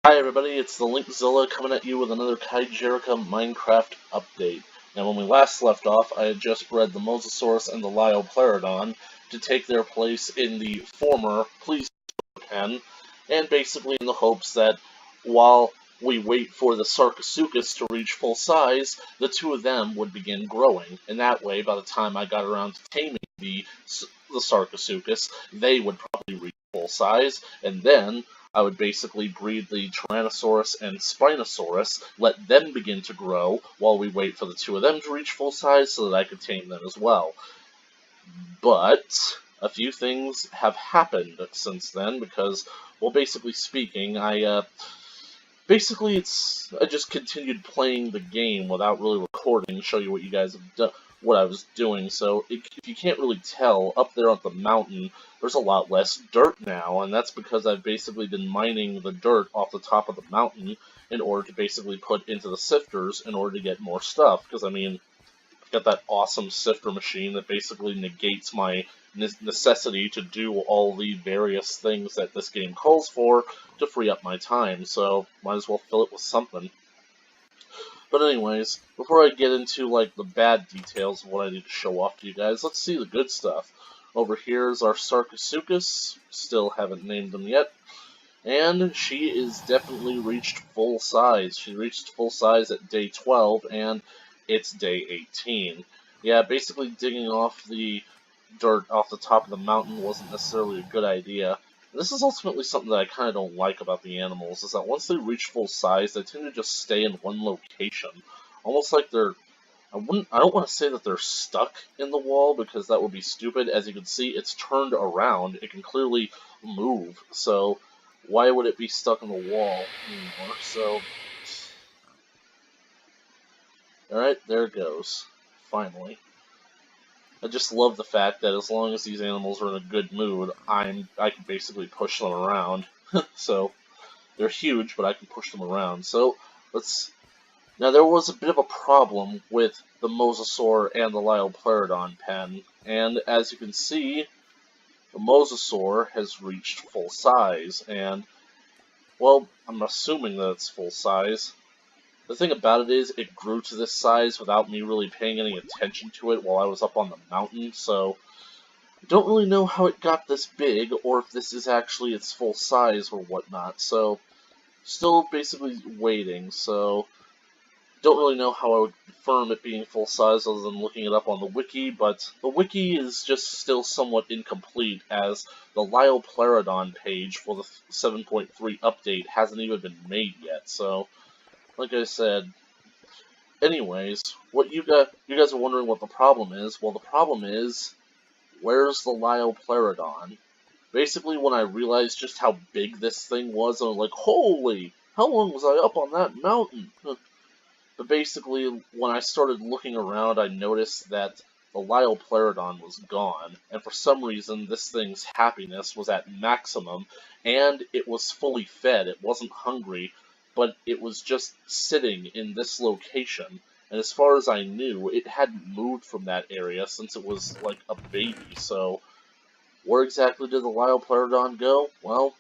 Hi everybody, it's the Linkzilla coming at you with another Kaijerica Minecraft update. Now when we last left off, I had just bred the Mosasaur and the Lieopleurodon to take their place in the former Please pen, and basically in the hopes that while we wait for the Sarcosuchus to reach full size, the two of them would begin growing. And that way, by the time I got around to taming the Sarcosuchus, they would probably reach full size, and then I would basically breed the Tyrannosaurus and Spinosaurus, let them begin to grow, while we wait for the two of them to reach full size so that I could tame them as well. But a few things have happened since then, because, well, basically speaking, I just continued playing the game without really recording to show you what you guys have done, what I was doing. So if you can't really tell, up there on the mountain, there's a lot less dirt now, and that's because I've basically been mining the dirt off the top of the mountain in order to basically put into the sifters in order to get more stuff. Because I mean, I've got that awesome sifter machine that basically negates my necessity to do all the various things that this game calls for to free up my time, so might as well fill it with something. But anyways, before I get into like the bad details of what I need to show off to you guys, let's see the good stuff. Over here is our Sarcosuchus, still haven't named them yet, and she is definitely reached full size. She reached full size at day 12, and it's day 18. Yeah, basically digging off the dirt off the top of the mountain wasn't necessarily a good idea. And this is ultimately something that I kind of don't like about the animals, is that once they reach full size, they tend to just stay in one location. Almost like they're... I don't want to say that they're stuck in the wall, because that would be stupid. As you can see, it's turned around. It can clearly move, so why would it be stuck in the wall anymore? So, alright, there it goes. Finally. I just love the fact that as long as these animals are in a good mood, I can basically push them around. So, they're huge, but I can push them around. So, now there was a bit of a problem with the Mosasaur and the Lieopleurodon pen, and as you can see, the Mosasaur has reached full size, and, well, I'm assuming that it's full size. The thing about it is, it grew to this size without me really paying any attention to it while I was up on the mountain, so I don't really know how it got this big, or if this is actually its full size or whatnot, so still basically waiting, so don't really know how I would confirm it being full size other than looking it up on the wiki, but the wiki is just still somewhat incomplete, as the Lieopleurodon page for the 7.3 update hasn't even been made yet, so like I said, anyways, what you guys are wondering what the problem is. Well, the problem is, where's the Lieopleurodon? Basically, when I realized just how big this thing was, I was like, holy, how long was I up on that mountain? But basically, when I started looking around, I noticed that the Lieopleurodon was gone, and for some reason, this thing's happiness was at maximum, and it was fully fed. It wasn't hungry, but it was just sitting in this location, and as far as I knew, it hadn't moved from that area since it was like a baby, so where exactly did the Lieopleurodon go? Well,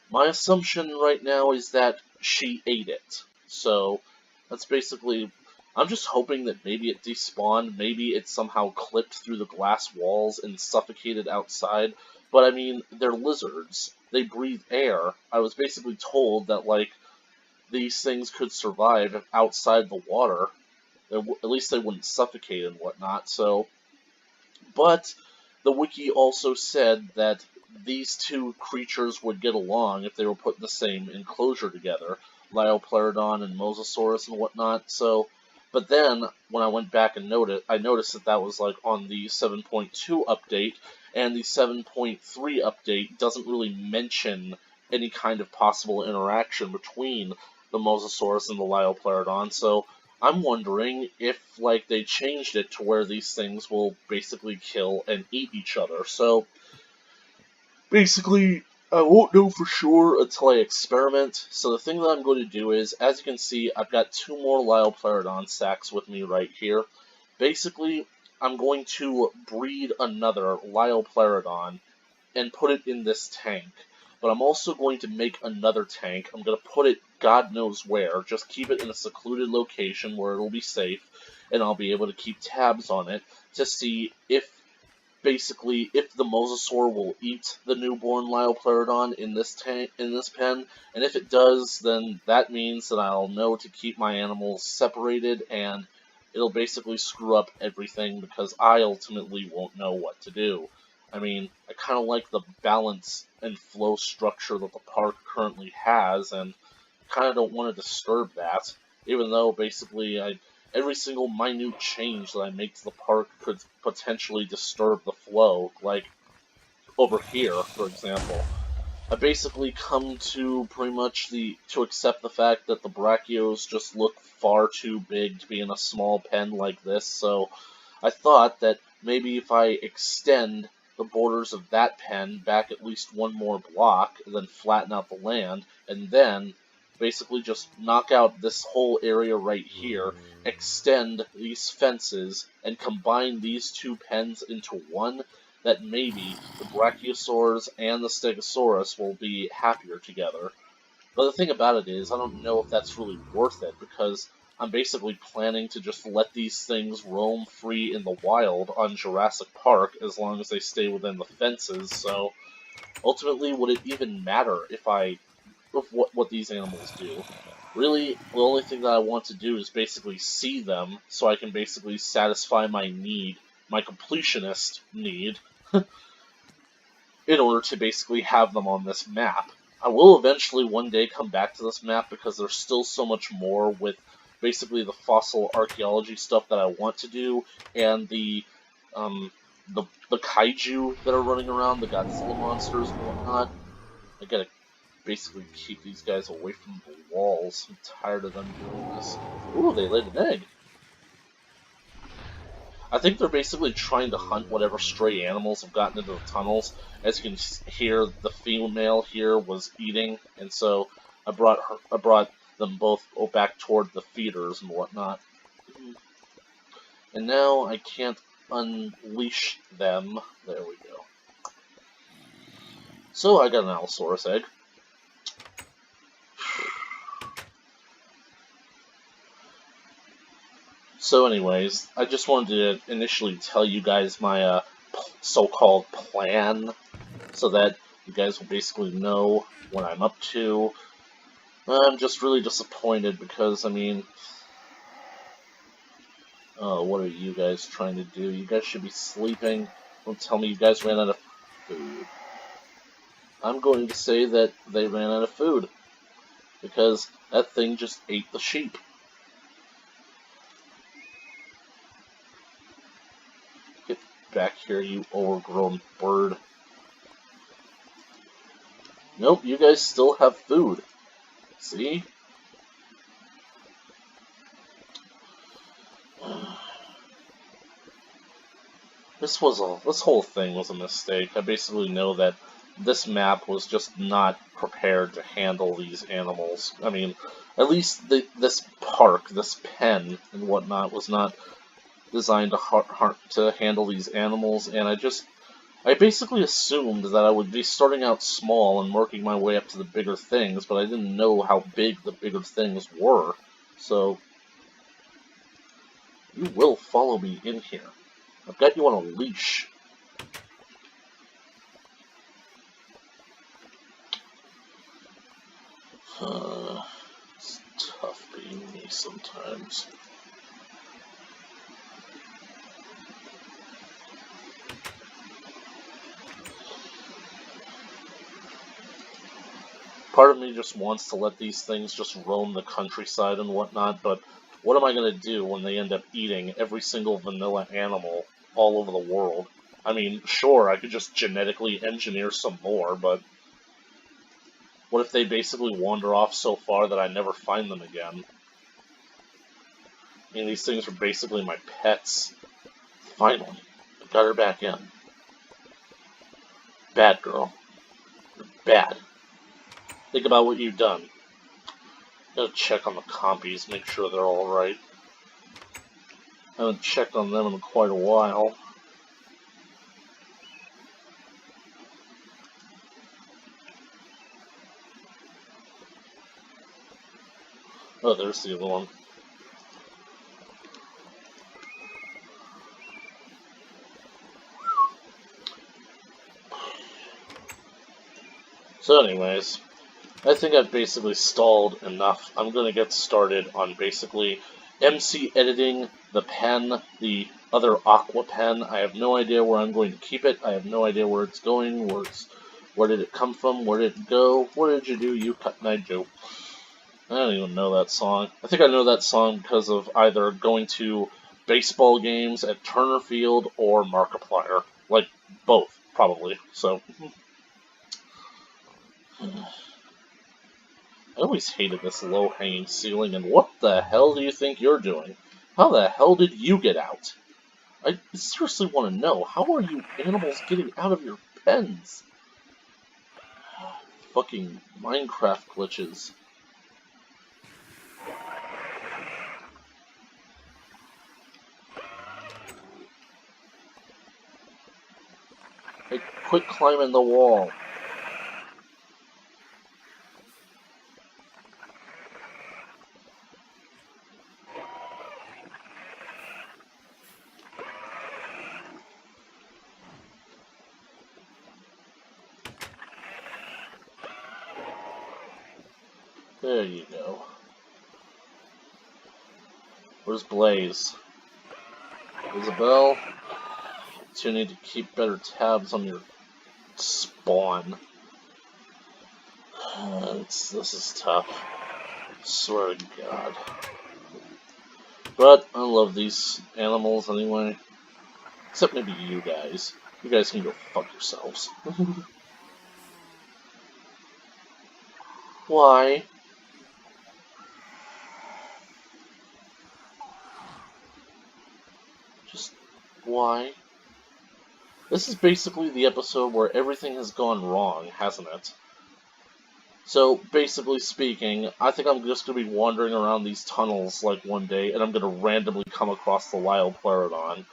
my assumption right now is that she ate it, so that's basically... I'm just hoping that maybe it despawned, maybe it somehow clipped through the glass walls and suffocated outside, but I mean, they're lizards. They breathe air. I was basically told that, like, these things could survive outside the water. At least they wouldn't suffocate and whatnot, so... But the wiki also said that these two creatures would get along if they were put in the same enclosure together, Lieopleurodon and Mosasaurus and whatnot, so... But then, when I went back and I noticed that that was, like, on the 7.2 update, and the 7.3 update doesn't really mention any kind of possible interaction between the Mosasaurus and the Lieopleurodon, so I'm wondering if, like, they changed it to where these things will basically kill and eat each other. So, basically, I won't know for sure until I experiment. So the thing that I'm going to do is, as you can see, I've got two more Lieopleurodon sacks with me right here. Basically, I'm going to breed another Lieopleurodon and put it in this tank. but I'm also going to make another tank. I'm going to put it God knows where, just keep it in a secluded location where it'll be safe, and I'll be able to keep tabs on it to see if basically if the Mosasaur will eat the newborn Lieopleurodon in this pen, and if it does, then that means that I'll know to keep my animals separated, and it'll basically screw up everything because I ultimately won't know what to do. I mean, I kind of like the balance and flow structure that the park currently has, and kind of don't want to disturb that, even though basically every single minute change that I make to the park could potentially disturb the flow, like over here, for example. I basically come to pretty much to accept the fact that the Brachios just look far too big to be in a small pen like this, so I thought that maybe if I extend the borders of that pen back at least one more block, and then flatten out the land, and then basically just knock out this whole area right here, extend these fences, and combine these two pens into one, that maybe the Brachiosaurs and the Stegosaurus will be happier together. But the thing about it is, I don't know if that's really worth it, because I'm basically planning to just let these things roam free in the wild on Jurassic Park as long as they stay within the fences, so ultimately would it even matter if what these animals do? Really, the only thing that I want to do is basically see them so I can basically satisfy my need, my completionist need, in order to basically have them on this map. I will eventually one day come back to this map because there's still so much more with basically the fossil archaeology stuff that I want to do, and the kaiju that are running around, the Godzilla monsters and whatnot. I gotta basically keep these guys away from the walls. I'm tired of them doing this. Ooh, they laid an egg. I think they're basically trying to hunt whatever stray animals have gotten into the tunnels. As you can hear, the female here was eating, and so I brought them both back toward the feeders and whatnot. And now I can't unleash them. There we go. So I got an Allosaurus egg. So anyways, I just wanted to initially tell you guys my so-called plan, so that you guys will basically know what I'm up to. I'm just really disappointed because, I mean, what are you guys trying to do? You guys should be sleeping. Don't tell me you guys ran out of food. I'm going to say that they ran out of food, because that thing just ate the sheep. Get back here, you overgrown bird. Nope, you guys still have food. See? This whole thing was a mistake. I basically know that this map was just not prepared to handle these animals. I mean, at least this park, this pen and whatnot was not designed to handle these animals, and I basically assumed that I would be starting out small and working my way up to the bigger things, but I didn't know how big the bigger things were. So, you will follow me in here. I've got you on a leash. It's tough being me sometimes. Part of me just wants to let these things just roam the countryside and whatnot, but what am I going to do when they end up eating every single vanilla animal all over the world? I mean, sure, I could just genetically engineer some more, but what if they basically wander off so far that I never find them again? I mean, these things are basically my pets. Finally, I got her back in. Bad girl. You're bad. Think about what you've done. Gotta check on the compies, make sure they're alright. I haven't checked on them in quite a while. Oh, there's the other one. So anyways, I think I've basically stalled enough. I'm going to get started on basically MC editing the pen, the other aqua pen. I have no idea where I'm going to keep it. I have no idea where it's going, where did it come from, where did it go, what did you do, you cut and I do. I don't even know that song. I think I know that song because of either going to baseball games at Turner Field or Markiplier. Like, both, probably. So, I always hated this low-hanging ceiling, and what the hell do you think you're doing? How the hell did you get out? I seriously want to know, how are you animals getting out of your pens? Fucking Minecraft glitches. Hey, quit climbing the wall. There you go. Where's Blaze? Isabel? You need to keep better tabs on your spawn. This is tough. Swear to God. But I love these animals anyway. Except maybe you guys. You guys can go fuck yourselves. Why? Just why? This is basically the episode where everything has gone wrong, hasn't it? So, basically speaking, I think I'm just going to be wandering around these tunnels like one day, and I'm going to randomly come across the Lieopleurodon.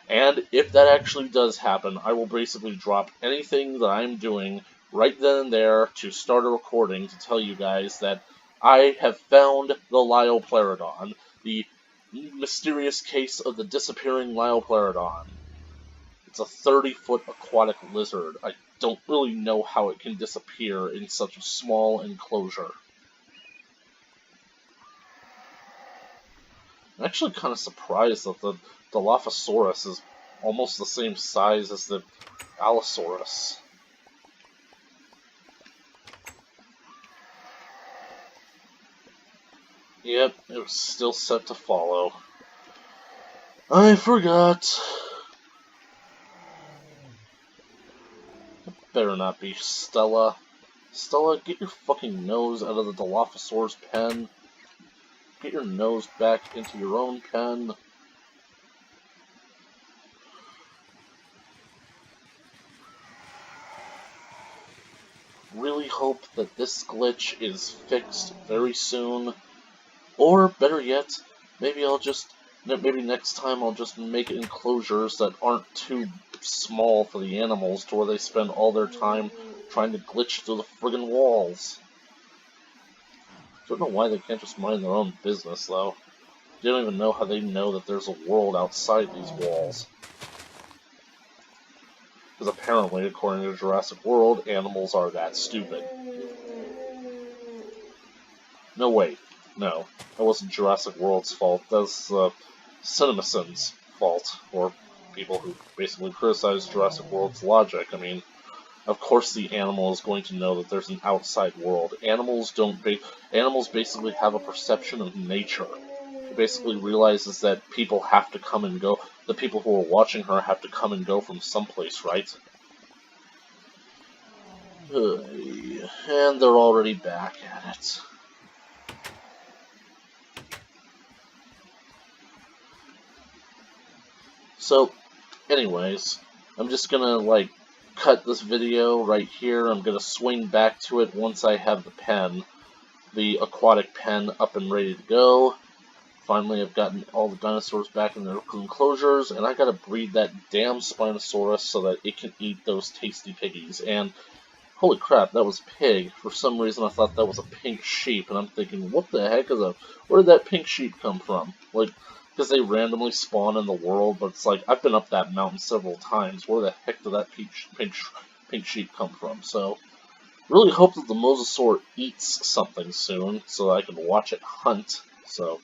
And if that actually does happen, I will basically drop anything that I'm doing right then and there to start a recording to tell you guys that I have found the Lieopleurodon, the mysterious case of the disappearing Lieopleurodon. It's a 30-foot aquatic lizard. I don't really know how it can disappear in such a small enclosure. I'm actually kind of surprised that the Dilophosaurus is almost the same size as the Allosaurus. Yep, it was still set to follow. I forgot. Better not be Stella. Stella, get your fucking nose out of the Dilophosaur's pen. Get your nose back into your own pen. Really hope that this glitch is fixed very soon. Or, better yet, maybe next time I'll just make enclosures that aren't too small for the animals to where they spend all their time trying to glitch through the friggin' walls. Don't know why they can't just mind their own business, though. They don't even know how they know that there's a world outside these walls. Because apparently, according to Jurassic World, animals are that stupid. No, wait. No. That wasn't Jurassic World's fault. That's CinemaSins' fault. Or people who basically criticize Jurassic World's logic. I mean, of course the animal is going to know that there's an outside world. Animals basically have a perception of nature. It basically realizes that people have to come and go. The people who are watching her have to come and go from someplace, right? And they're already back at it. So, anyways, I'm just gonna, cut this video right here. I'm gonna swing back to it once I have the aquatic pen up and ready to go. Finally, I've gotten all the dinosaurs back in their enclosures, and I gotta breed that damn Spinosaurus so that it can eat those tasty piggies. And Holy crap, that was pig. For some reason I thought that was a pink sheep, and I'm thinking, what the heck is a... Where did that pink sheep come from? Like, because they randomly spawn in the world, but it's like, I've been up that mountain several times. Where the heck did that pink sheep come from? So, really hope that the Mosasaur eats something soon, so I can watch it hunt. So,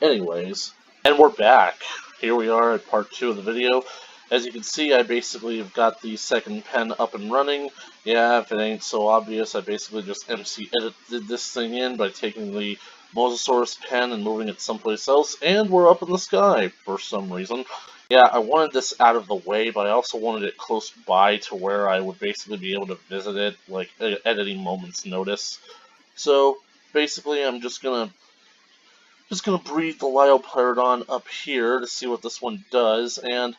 anyways, and we're back. Here we are at part 2 of the video. As you can see, I basically have got the second pen up and running. Yeah, if it ain't so obvious, I basically just MC edited this thing in by taking the Mosasaurus pen and moving it someplace else, and we're up in the sky for some reason. Yeah, I wanted this out of the way, but I also wanted it close by to where I would basically be able to visit it, like, at any moment's notice. So, basically, I'm just gonna breed the Lieopleurodon up here to see what this one does, and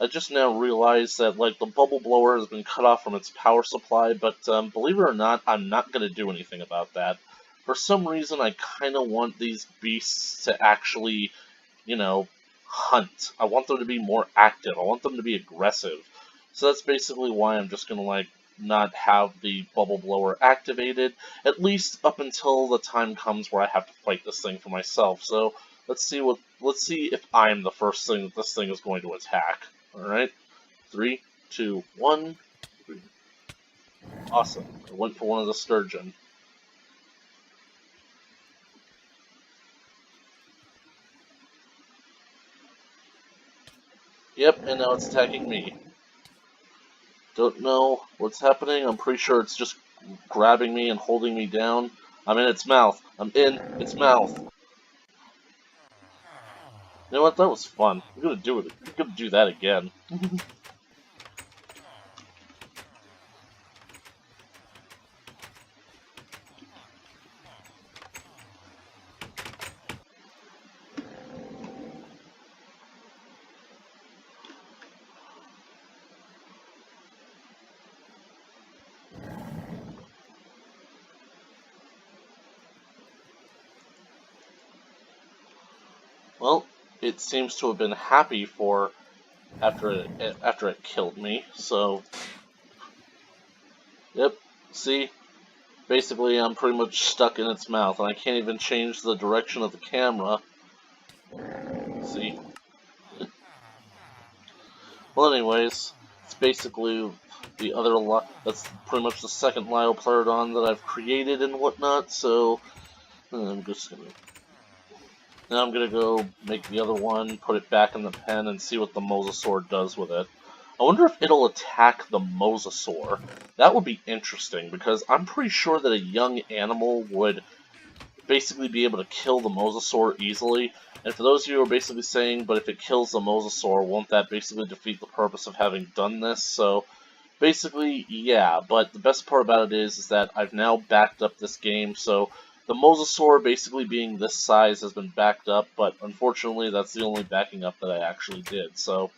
I just now realized that, like, the bubble blower has been cut off from its power supply, but believe it or not, I'm not going to do anything about that. For some reason, I kind of want these beasts to actually, you know, hunt. I want them to be more active. I want them to be aggressive. So that's basically why I'm just going to, like, not have the bubble blower activated, at least up until the time comes where I have to fight this thing for myself. So let's see if I'm the first thing that this thing is going to attack. Alright, 3, 2, 1. Awesome. I went for one of the sturgeon. Yep, and now it's attacking me. Don't know what's happening. I'm pretty sure it's just grabbing me and holding me down. I'm in its mouth. I'm in its mouth. You know what? That was fun. I'm gonna do it. I'm gonna do that again. Well, it seems to have been happy for after it killed me. So, yep. See, basically, I'm pretty much stuck in its mouth, and I can't even change the direction of the camera. See. Well, anyways, it's basically the other that's pretty much the second Lieopleurodon that I've created and whatnot. So, I'm just gonna. Now I'm gonna go make the other one, put it back in the pen, and see what the Mosasaur does with it. I wonder if it'll attack the Mosasaur. That would be interesting, because I'm pretty sure that a young animal would basically be able to kill the Mosasaur easily. And for those of you who are basically saying, but if it kills the Mosasaur, won't that basically defeat the purpose of having done this? So, basically, yeah, but the best part about it is that I've now backed up this game, so the Mosasaur basically being this size has been backed up, but unfortunately that's the only backing up that I actually did. So,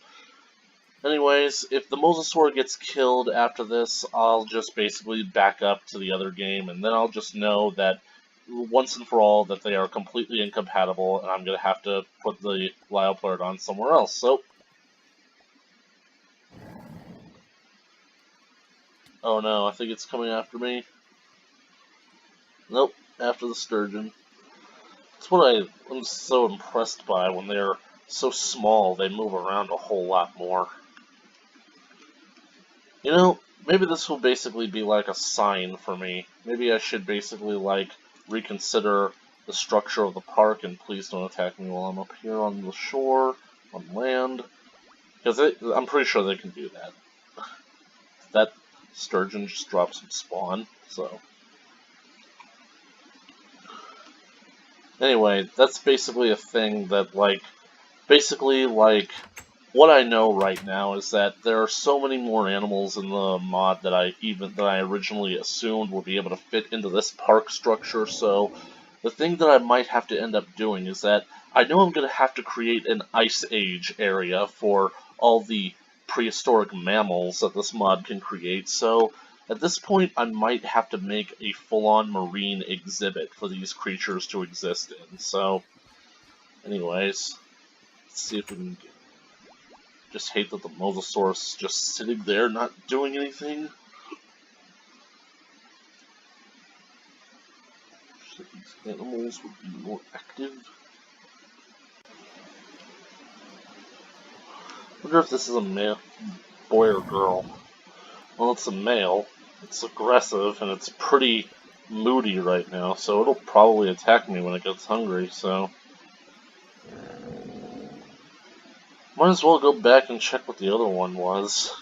anyways, if the Mosasaur gets killed after this, I'll just basically back up to the other game, and then I'll just know that once and for all that they are completely incompatible, and I'm going to have to put the Lieopleurodon somewhere else. So, oh no, I think it's coming after me. Nope, after the sturgeon. That's what I'm so impressed by. When they're so small, they move around a whole lot more. You know, maybe this will basically be like a sign for me. Maybe I should basically, like, reconsider the structure of the park, and please don't attack me while I'm up here on the shore, on land. Because I'm pretty sure they can do that. That sturgeon just dropped some spawn, so... Anyway, that's basically a thing that, like, what I know right now is that there are so many more animals in the mod that I originally assumed would be able to fit into this park structure. So the thing that I might have to end up doing is that I know I'm going to have to create an Ice Age area for all the prehistoric mammals that this mod can create. So at this point, I might have to make a full-on marine exhibit for these creatures to exist in. So, anyways, let's see if we can just hate that the Mosasaurus is just sitting there not doing anything. animals would be more active. I wonder if this is a male, boy or girl. Well, it's a male. It's aggressive and it's pretty moody right now, so it'll probably attack me when it gets hungry, so... Might as well go back and check what the other one was.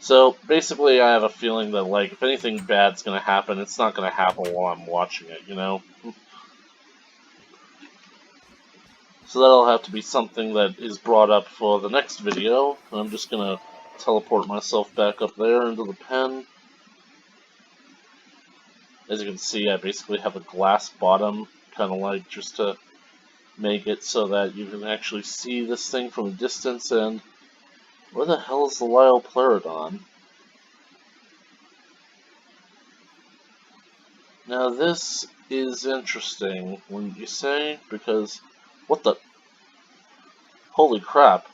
So, basically I have a feeling that, like, if anything bad's gonna happen, it's not gonna happen while I'm watching it, you know? So that'll have to be something that is brought up for the next video. I'm just gonna teleport myself back up there into the pen. As you can see, I basically have a glass bottom, kind of like just to make it so that you can actually see this thing from a distance. And where the hell is the Lieopleurodon? Now this is interesting, wouldn't you say? Because, what the... Holy crap.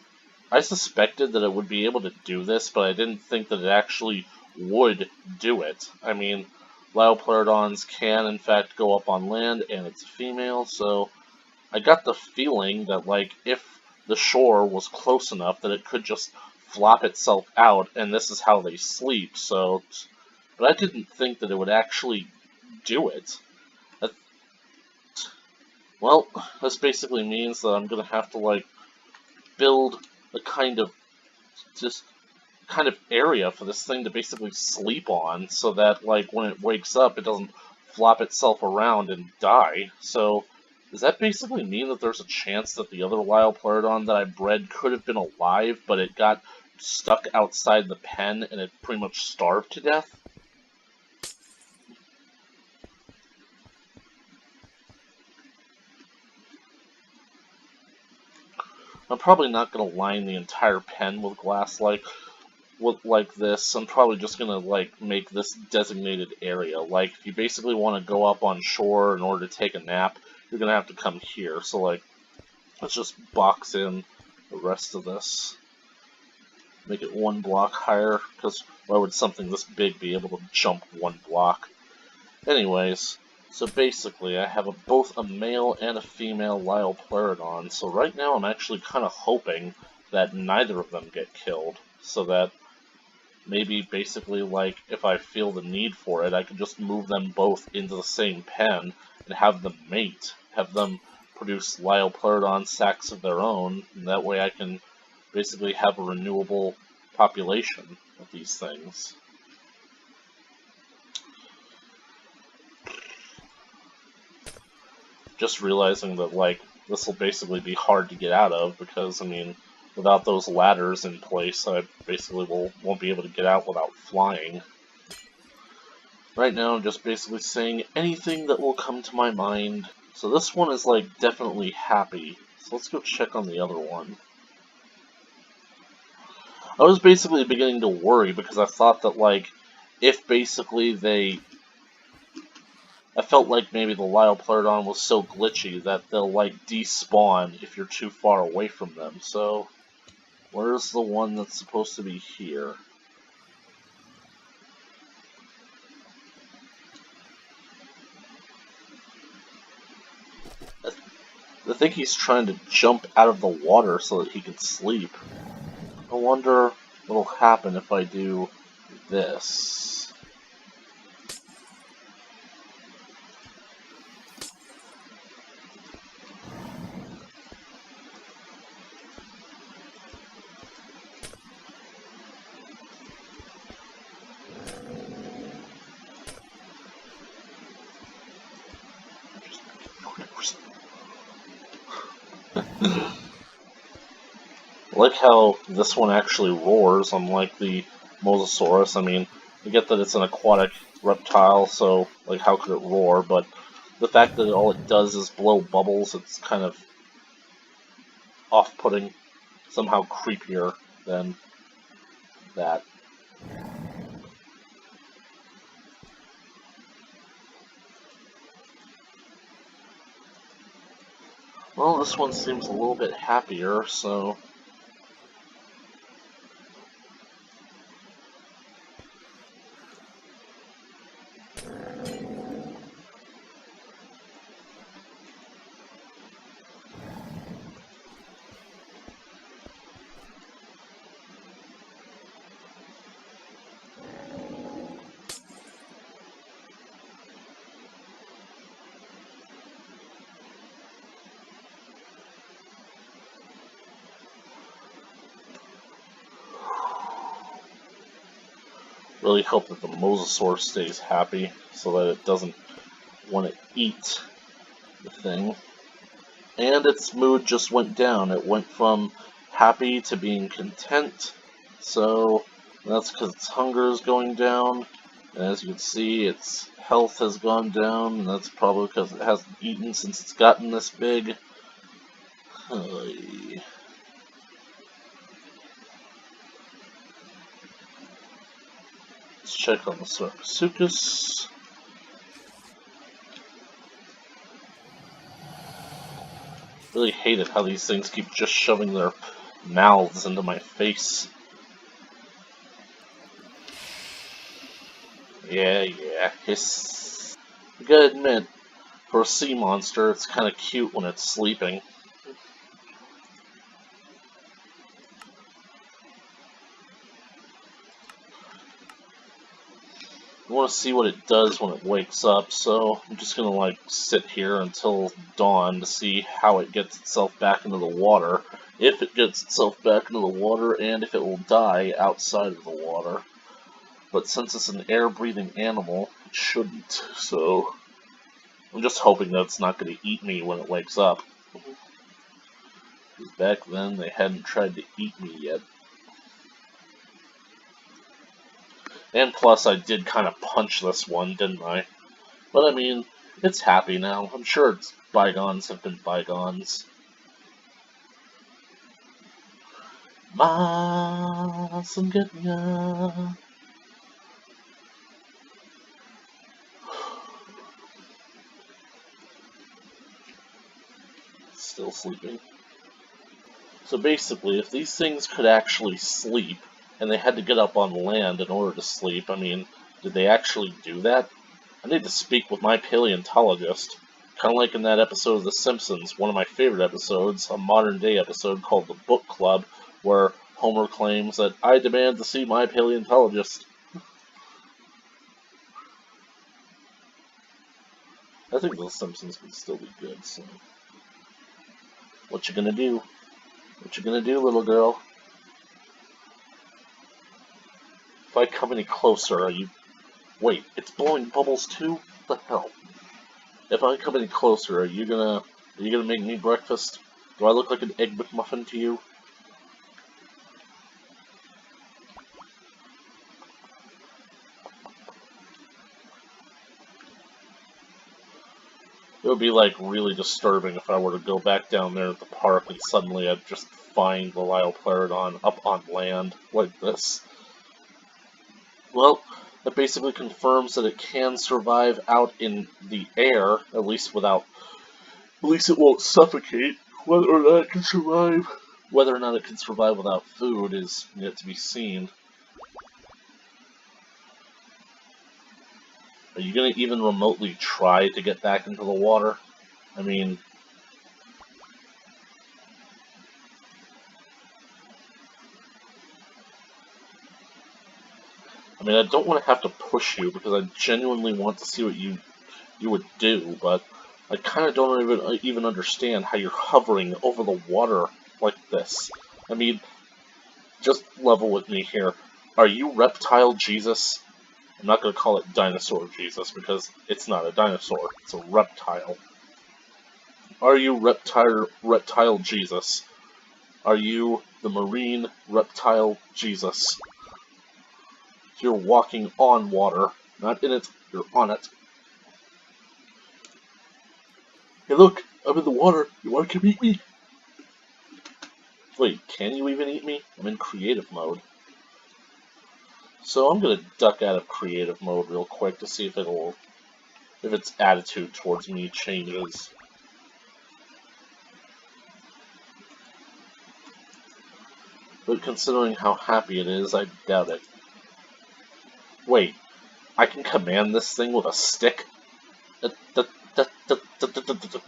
I suspected that it would be able to do this, but I didn't think that it actually would do it. I mean, Lieopleurodons can in fact go up on land, and it's a female, so I got the feeling that, like, if the shore was close enough that it could just flop itself out, and this is how they sleep, so... But I didn't think that it would actually do it. Well, this basically means that I'm gonna have to, like, build a kind of area for this thing to basically sleep on, so that, like, when it wakes up, it doesn't flop itself around and die. So, does that basically mean that there's a chance that the other Lieopleurodon that I bred could have been alive, but it got stuck outside the pen and it pretty much starved to death? I'm probably not going to line the entire pen with glass like this. I'm probably just going to, like, make this designated area. Like, if you basically want to go up on shore in order to take a nap, you're going to have to come here. So, like, let's just box in the rest of this. Make it 1 block higher, because why would something this big be able to jump 1 block? Anyways, so basically I have both a male and a female Lieopleurodon, so right now I'm actually kind of hoping that neither of them get killed, so that maybe basically, like, if I feel the need for it, I can just move them both into the same pen and have them mate, have them produce Lieopleurodon sacs of their own, and that way I can basically have a renewable population of these things. Just realizing that, like, this will basically be hard to get out of, because, I mean, without those ladders in place, I basically won't be able to get out without flying. Right now, I'm just basically saying anything that will come to my mind. So this one is, like, definitely happy. So let's go check on the other one. I was basically beginning to worry, because I thought that, like, if basically I felt like maybe the Lieopleurodon was so glitchy that they'll, like, despawn if you're too far away from them. So, where's the one that's supposed to be here? I think he's trying to jump out of the water so that he can sleep. I wonder what'll happen if I do this. I like how this one actually roars, unlike the Mosasaurus. I mean, I get that it's an aquatic reptile, so, like, how could it roar? But the fact that all it does is blow bubbles, it's kind of off-putting, somehow creepier than that. Well, this one seems a little bit happier, so... Really hope that the Mosasaur stays happy so that it doesn't want to eat the thing. And its mood just went down. It went from happy to being content. So that's because its hunger is going down. And as you can see, its health has gone down. And that's probably because it hasn't eaten since it's gotten this big. Let's check on the Sarcosuchus. Really hated how these things keep just shoving their mouths into my face. Yeah, hiss. I gotta admit, for a sea monster, it's kind of cute when it's sleeping. I want to see what it does when it wakes up, so I'm just gonna like sit here until dawn to see how it gets itself back into the water, if it gets itself back into the water, and if it will die outside of the water. But since it's an air-breathing animal, it shouldn't, so I'm just hoping that it's not going to eat me when it wakes up. Because back then, they hadn't tried to eat me yet. And plus, I did kind of punch this one, didn't I? But I mean, it's happy now. I'm sure its bygones have been bygones. Mosasaur. Still sleeping. So basically, if these things could actually sleep, and they had to get up on land in order to sleep, I mean, did they actually do that? I need to speak with my paleontologist. Kind of like in that episode of The Simpsons, one of my favorite episodes, a modern-day episode called The Book Club, where Homer claims that I demand to see my paleontologist. I think The Simpsons would still be good, so... What you gonna do? What you gonna do, little girl? If I come any closer, are you... Wait, it's blowing bubbles too? What the hell? If I come any closer, are you gonna make me breakfast? Do I look like an Egg McMuffin to you? It would be like really disturbing if I were to go back down there at the park and suddenly I'd just find the Lieopleurodon up on land like this. Well, that basically confirms that it can survive out in the air, at least it won't suffocate. Whether or not it can survive without food is yet to be seen. Are you gonna even remotely try to get back into the water? I mean... I don't want to have to push you, because I genuinely want to see what you would do, but I kind of don't even understand how you're hovering over the water like this. I mean, just level with me here. Are you Reptile Jesus? I'm not going to call it Dinosaur Jesus, because it's not a dinosaur, it's a reptile. Are you Reptile Jesus? Are you the Marine Reptile Jesus? You're walking on water, not in it, you're on it. Hey look, I'm in the water, you wanna come eat me? Wait, can you even eat me? I'm in creative mode. So I'm gonna duck out of creative mode real quick to see if its attitude towards me changes. But considering how happy it is, I doubt it. Wait, I can command this thing with a stick?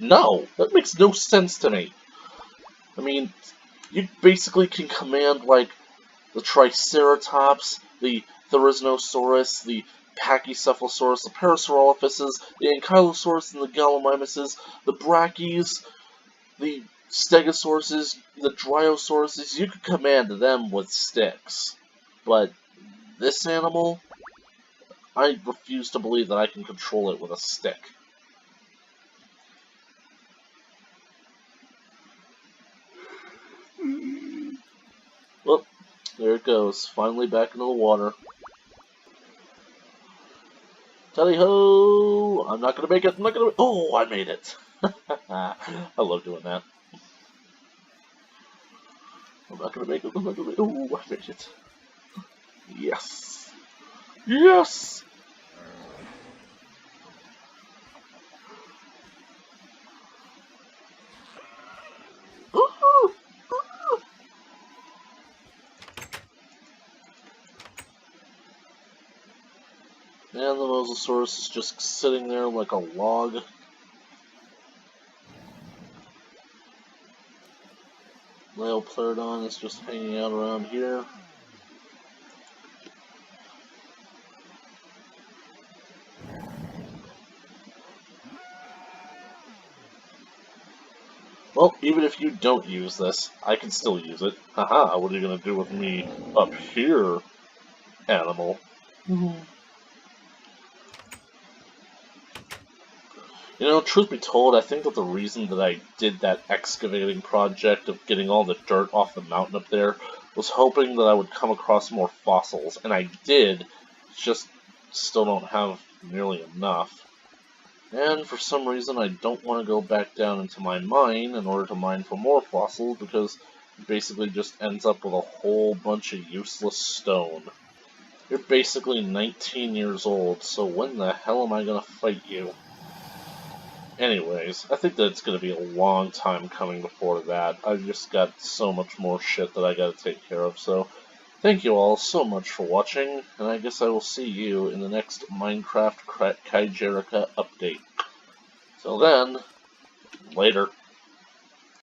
No! That makes no sense to me! I mean, you basically can command, like, the Triceratops, the Therizinosaurus, the Pachycephalosaurus, the Parasaurolophuses, the Ankylosaurus and the Gallimimuses, the Brachies, the Stegosauruses, the Dryosauruses. You could command them with sticks. But this animal, I refuse to believe that I can control it with a stick. Well, there it goes. Finally back into the water. Tally-ho! I'm not gonna make it, I'm not gonna... Oh, I made it! I love doing that. I'm not gonna make it, I'm not gonna make it. Oh, I made it. Yes! Yes! And the Mosasaur is just sitting there like a log. Lieopleurodon is just hanging out around here. Well, even if you don't use this, I can still use it. Haha, what are you gonna do with me up here, animal? You know, truth be told, I think that the reason that I did that excavating project of getting all the dirt off the mountain up there was hoping that I would come across more fossils, and I did, just still don't have nearly enough. And for some reason I don't want to go back down into my mine in order to mine for more fossils, because it basically just ends up with a whole bunch of useless stone. You're basically 19 years old, so when the hell am I gonna fight you? Anyways, I think that it's going to be a long time coming before that. I've just got so much more shit that I gotta take care of, so thank you all so much for watching, and I guess I will see you in the next Minecraft Kaijerica update. Till then, later.